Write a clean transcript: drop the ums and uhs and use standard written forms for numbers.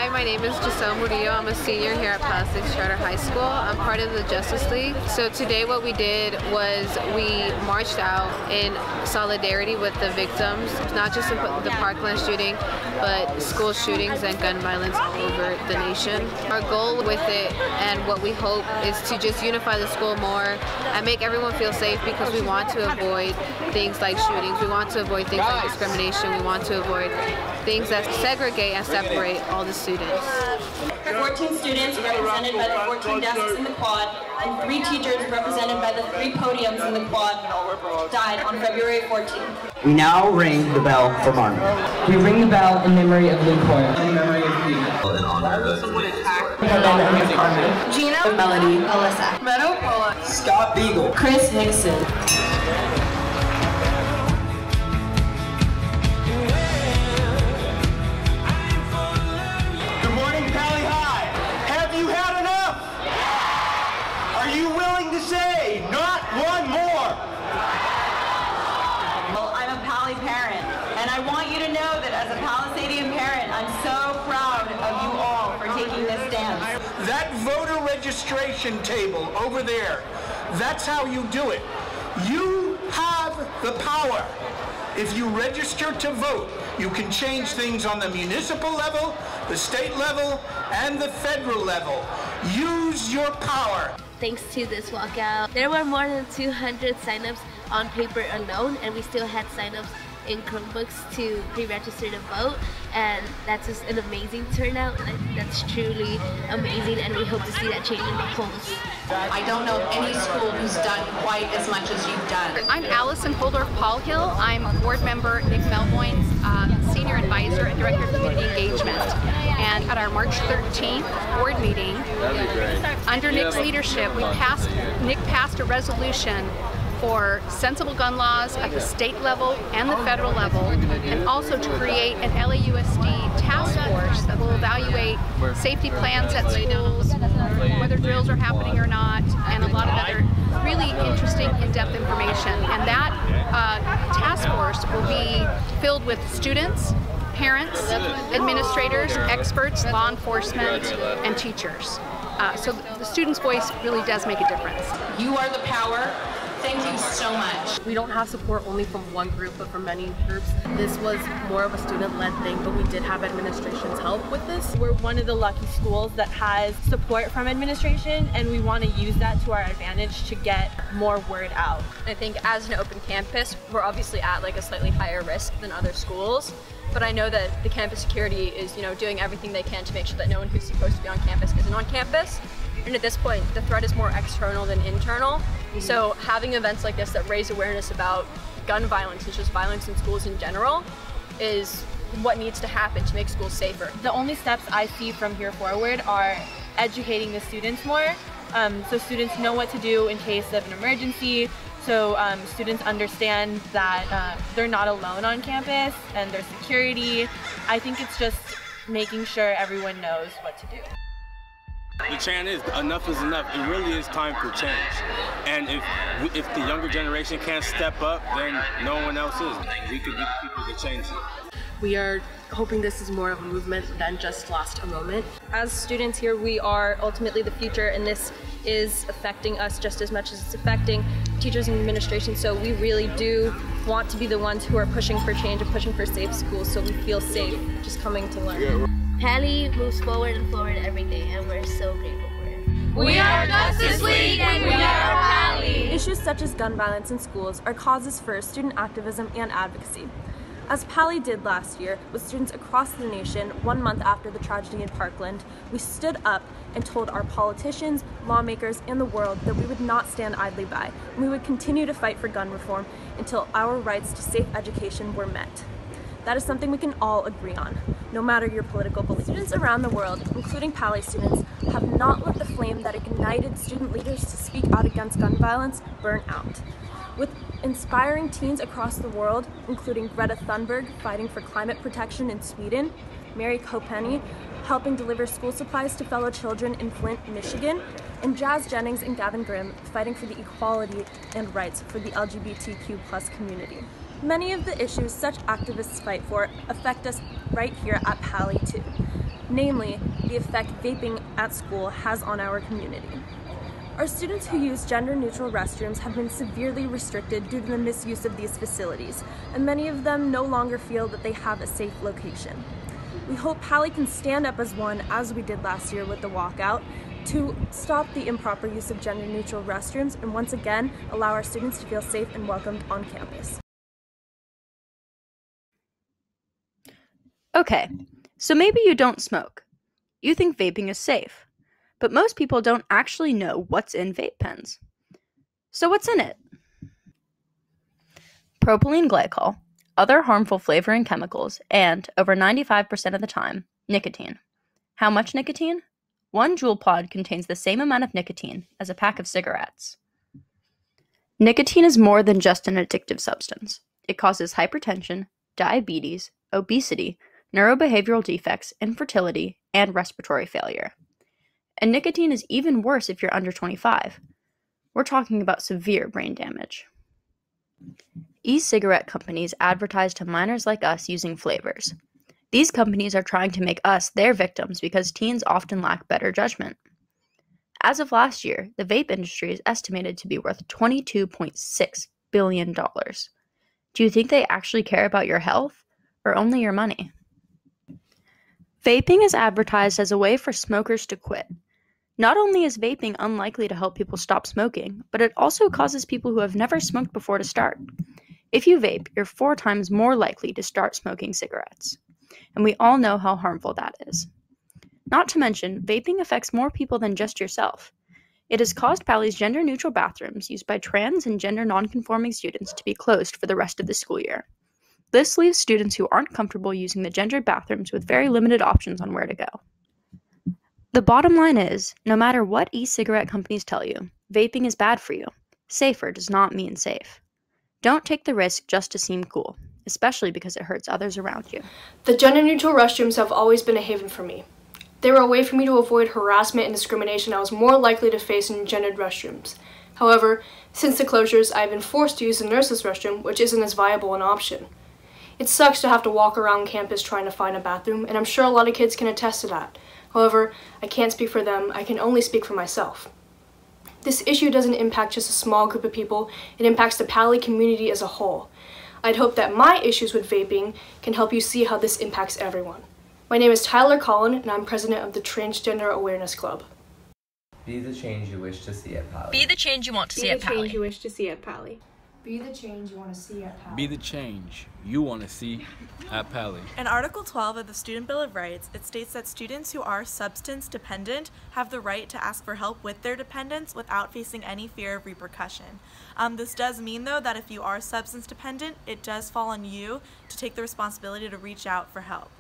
Hi, my name is Giselle Murillo. I'm a senior here at Palisades Charter High School. I'm part of the Justice League. So today what we did was we marched out in solidarity with the victims, not just in the Parkland shooting, but school shootings and gun violence all over the nation. Our goal with it and what we hope is to just unify the school more and make everyone feel safe, because we want to avoid things like shootings. We want to avoid things like discrimination. We want to avoid things that segregate and separate all the students. 14 students represented by the 14 desks in the quad and 3 teachers represented by the 3 podiums in the quad died on February 14th. We now ring the bell for Martin. We ring the bell in memory of Luke Hoyle. In memory of Pete. In honor of Gina, Melody, Alyssa, Meadow, Paula, Scott Beagle, Chris Hickson. Good morning, Pali High. Have you had enough? Are you willing to say not one more? Well, I'm a Pali parent, and I want you to know that as a Palisadian parent, I'm so proud of you all for taking this stance. That voter registration table over there, that's how you do it. You have the power. If you register to vote, you can change things on the municipal level, the state level, and the federal level. Use your power. Thanks to this walkout, there were more than 200 signups on paper alone, and we still had signups in Chromebooks to pre-register to vote, and that's just an amazing turnout. And I think that's truly amazing, and we hope to see that change in the polls. I don't know of any school who's done quite as much as you've done. I'm Allison Holdorf-Paulhill. I'm board member Nick Melvoin's senior advisor and director of community engagement. And at our March 13th board meeting, under Nick's leadership, Nick passed a resolution for sensible gun laws at the state level and the federal level, and also to create an LAUSD task force that will evaluate safety plans at schools, whether drills are happening or not, and a lot of other really interesting in-depth information. And that task force will be filled with students, parents, administrators, experts, law enforcement, and teachers. So the student's voice really does make a difference. You are the power. Thank you so much. We don't have support only from one group, but from many groups. This was more of a student-led thing, but we did have administration's help with this. We're one of the lucky schools that has support from administration, and we want to use that to our advantage to get more word out. I think as an open campus, we're obviously at like a slightly higher risk than other schools, but I know that the campus security is, doing everything they can to make sure that no one who's supposed to be on campus isn't on campus. And at this point, the threat is more external than internal. So having events like this that raise awareness about gun violence and just violence in schools in general is what needs to happen to make schools safer. The only steps I see from here forward are educating the students more, so students know what to do in case of an emergency, so students understand that they're not alone on campus and there's security. I think it's just making sure everyone knows what to do. The chant is enough is enough. It really is time for change. And if the younger generation can't step up, then no one else is. We could be the people to change it. We are hoping this is more of a movement than just last a moment. As students here, we are ultimately the future, and this is affecting us just as much as it's affecting teachers and administration. So we really do want to be the ones who are pushing for change and pushing for safe schools, so we feel safe just coming to learn. Pali moves forward and forward every day, and we're so grateful for it. We are Justice League and we are Pali. Issues such as gun violence in schools are causes for student activism and advocacy. As Pali did last year with students across the nation 1 month after the tragedy in Parkland, we stood up and told our politicians, lawmakers, and the world that we would not stand idly by, and we would continue to fight for gun reform until our rights to safe education were met. That is something we can all agree on, no matter your political beliefs. Students around the world, including Pali students, have not let the flame that ignited student leaders to speak out against gun violence burn out. With inspiring teens across the world, including Greta Thunberg fighting for climate protection in Sweden, Mary Kopenny helping deliver school supplies to fellow children in Flint, Michigan, and Jazz Jennings and Gavin Grimm fighting for the equality and rights for the LGBTQ+ community. Many of the issues such activists fight for affect us right here at Pali too. namely the effect vaping at school has on our community. Our students who use gender-neutral restrooms have been severely restricted due to the misuse of these facilities, and many of them no longer feel that they have a safe location. We hope Pali can stand up as one, as we did last year with the walkout, to stop the improper use of gender-neutral restrooms and once again allow our students to feel safe and welcomed on campus. Okay, so maybe you don't smoke. You think vaping is safe. But most people don't actually know what's in vape pens. So what's in it? Propylene glycol, other harmful flavoring chemicals, and, over 95% of the time, nicotine. How much nicotine? 1 Juul pod contains the same amount of nicotine as a pack of cigarettes. Nicotine is more than just an addictive substance. It causes hypertension, diabetes, obesity, neurobehavioral defects, infertility, and respiratory failure. And nicotine is even worse if you're under 25. We're talking about severe brain damage. E-cigarette companies advertise to minors like us using flavors. These companies are trying to make us their victims because teens often lack better judgment. As of last year, the vape industry is estimated to be worth $22.6 billion. Do you think they actually care about your health or only your money? Vaping is advertised as a way for smokers to quit. Not only is vaping unlikely to help people stop smoking, but it also causes people who have never smoked before to start. If you vape, you're 4 times more likely to start smoking cigarettes. And we all know how harmful that is. Not to mention, vaping affects more people than just yourself. It has caused Pali's gender-neutral bathrooms used by trans and gender non-conforming students to be closed for the rest of the school year. This leaves students who aren't comfortable using the gendered bathrooms with very limited options on where to go. The bottom line is, no matter what e-cigarette companies tell you, vaping is bad for you. Safer does not mean safe. Don't take the risk just to seem cool, especially because it hurts others around you. The gender-neutral restrooms have always been a haven for me. They were a way for me to avoid harassment and discrimination I was more likely to face in gendered restrooms. However, since the closures, I've been forced to use the nurse's restroom, which isn't as viable an option. It sucks to have to walk around campus trying to find a bathroom, and I'm sure a lot of kids can attest to that. However, I can't speak for them, I can only speak for myself. This issue doesn't impact just a small group of people, it impacts the Pali community as a whole. I'd hope that my issues with vaping can help you see how this impacts everyone. My name is Tyler Collin, and I'm president of the Transgender Awareness Club. Be the change you wish to see at Pali. Be the change you want to see at Pali. Be the change you wish to see at Pali. Be the change you want to see at Pali. Be the change you want to see at Pali. In Article 12 of the Student Bill of Rights, it states that students who are substance dependent have the right to ask for help with their dependence without facing any fear of repercussion. This does mean, though, that if you are substance dependent, it does fall on you to take the responsibility to reach out for help.